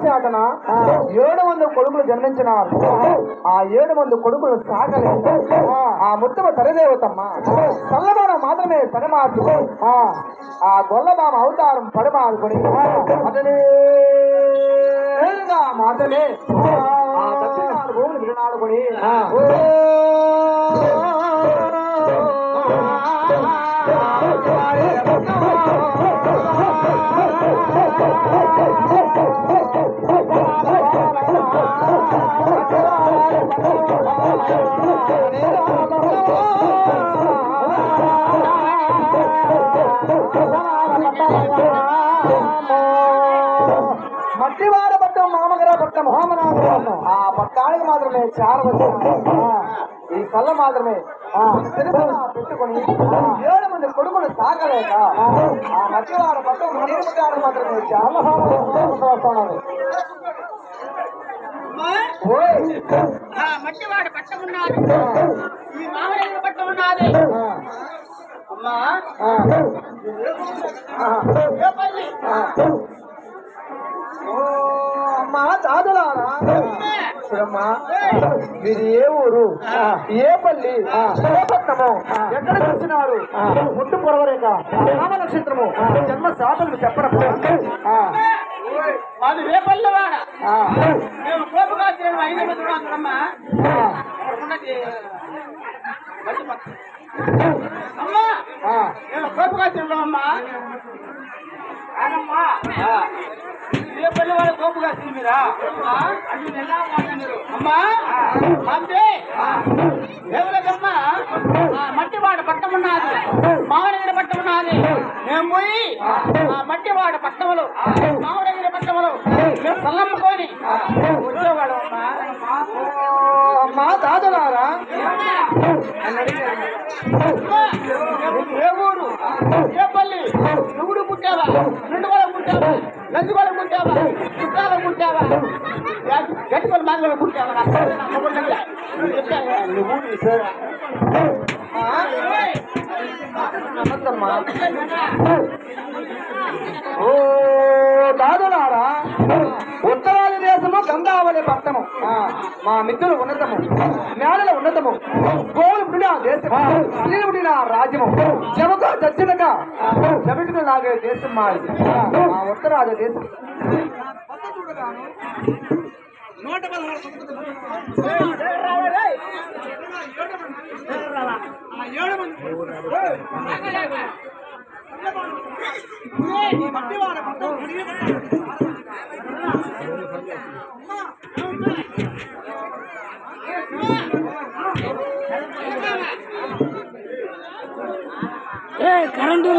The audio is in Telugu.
చేతన 700 కొడుకులు జన్మించినారు. ఆ 7 కొడుకులు సాగలేదు. ఆ ముత్తమ తరిదేవతమ్మ చల్లబాణ మాత్రమే పడమార్చుకొని ఆ గొల్లబామ అవతారం పడమారుకొని అతనే మాత్రమే ఆ దక్షిణాలు భూములు విడనాడుకొని మట్టివాడ పట్టం మామగర పట్టం ఆ పట్టానికి మాత్రమే చారవచ్చు. ఈ కళ్ళ మాత్రమే పెట్టుకుని 7 కొడుకులు సాగలేక ఆ మట్టివాడ పట్టం పట్టానికి మాత్రమే చాలా మట్టివాడ పట్టం ఉన్నది, ఈ మామూలు పట్టం ఉన్నది. అమ్మా అమ్మా దాదులారా చూడమ్మా, మీది ఏ ఊరు, ఏ పల్లి, ఏ పట్టణము, ఎక్కడ చూసినారు, ముట్టు పొరవరేక నామ నక్షత్రము, జన్మ శాతలు చెప్పడం. మాది రేపల్లెవాడ. మేము కోపకాశ్రీ 5 మంది ఉన్నామమ్మా. అమ్మా మేము కోపకాశ్రీ ఉన్నామమ్మా. అమ్మా రేపల్లి వాళ్ళ కోపకాశ్రీ మీరా? అమ్మా అంతే ఎవరికమ్మా మట్టివాడ పట్టం ఉన్నది, మామూలు పట్టం ఉన్నది. మేము పోయి ఆ మట్టివాడ పట్టములు మామూలు పట్టములు మేము సల్లమ్ముకొని వచ్చేవాడు. అమ్మా దాదులారా ఏ ఊరు, ఏ పల్లి, నువ్వుడు పుట్టావా, రెండు వాళ్ళ పుట్టావా, నంది వాళ్ళ పుట్టావా, చుట్టాల పుట్టావా, గట్టి వాళ్ళ మాదిరి పుట్టావా? ఓ దాదులారా, ఉత్తరాది దేశము గంగావళి పట్టము మా మిత్రులు ఉన్నతము, జ్ఞానుల ఉన్నతము, గోవులు పుట్టిన దేశము, స్త్రీలు పుట్టిన రాజ్యము, చెమక దక్షిణక చెమటలు లాగే దేశం మాది మా ఉత్తరాది దేశం. కరెంటు